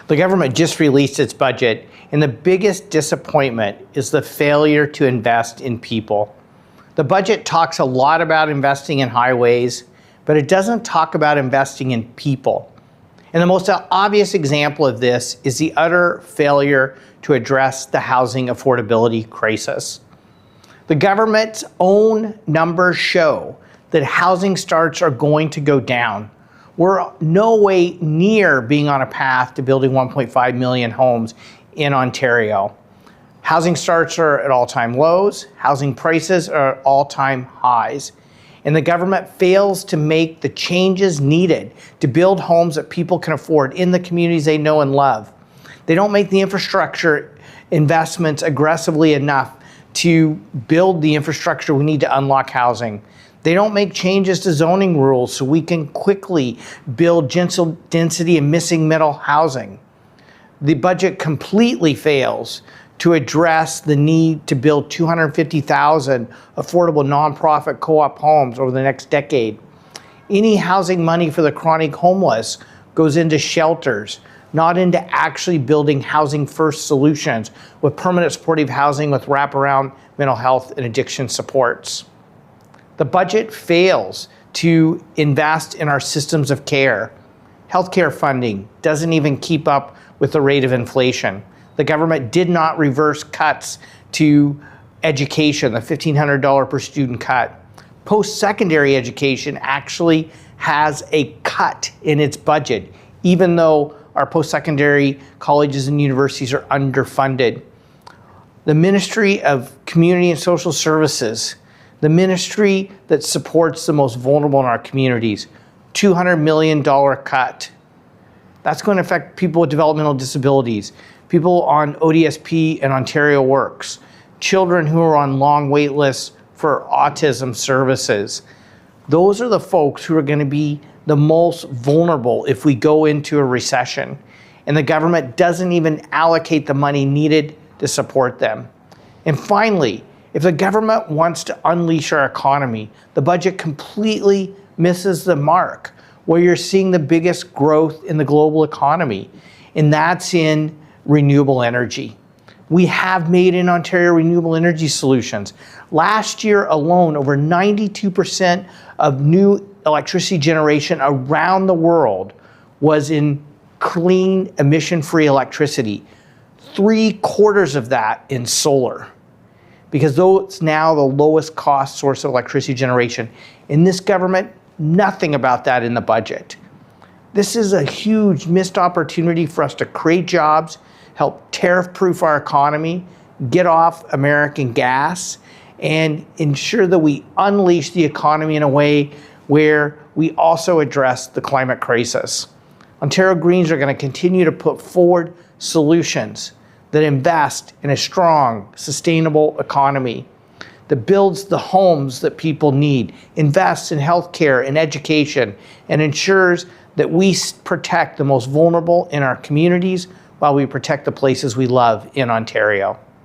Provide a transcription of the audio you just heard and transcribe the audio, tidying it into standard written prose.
The government just released its budget, and the biggest disappointment is the failure to invest in people. The budget talks a lot about investing in highways, but it doesn't talk about investing in people. And the most obvious example of this is the utter failure to address the housing affordability crisis. The government's own numbers show that housing starts are going to go down. We're no way near being on a path to building 1.5 million homes in Ontario. Housing starts are at all-time lows, housing prices are at all-time highs, and the government fails to make the changes needed to build homes that people can afford in the communities they know and love. They don't make the infrastructure investments aggressively enough to build the infrastructure we need to unlock housing. They don't make changes to zoning rules so we can quickly build density and missing middle housing. The budget completely fails to address the need to build 250,000 affordable nonprofit co-op homes over the next decade. Any housing money for the chronic homeless goes into shelters, not into actually building housing first solutions with permanent supportive housing with wraparound mental health and addiction supports. The budget fails to invest in our systems of care. Healthcare funding doesn't even keep up with the rate of inflation. The government did not reverse cuts to education, the $1,500 per student cut. Post-secondary education actually has a cut in its budget, even though our post-secondary colleges and universities are underfunded. The Ministry of Community and Social Services, the ministry that supports the most vulnerable in our communities, $200 million cut. That's going to affect people with developmental disabilities, people on ODSP and Ontario Works, children who are on long wait lists for autism services. Those are the folks who are going to be the most vulnerable if we go into a recession, and the government doesn't even allocate the money needed to support them. And finally, if the government wants to unleash our economy, the budget completely misses the mark where you're seeing the biggest growth in the global economy, and that's in renewable energy. We have made in Ontario renewable energy solutions. Last year alone, over 92% of new electricity generation around the world was in clean, emission-free electricity. 3/4 of that in solar, because it's now the lowest cost source of electricity generation. In this government, nothing about that in the budget. This is a huge missed opportunity for us to create jobs, help tariff-proof our economy, get off American gas, and ensure that we unleash the economy in a way where we also address the climate crisis. Ontario Greens are going to continue to put forward solutions that invest in a strong, sustainable economy, that builds the homes that people need, invests in healthcare and education, and ensures that we protect the most vulnerable in our communities while we protect the places we love in Ontario.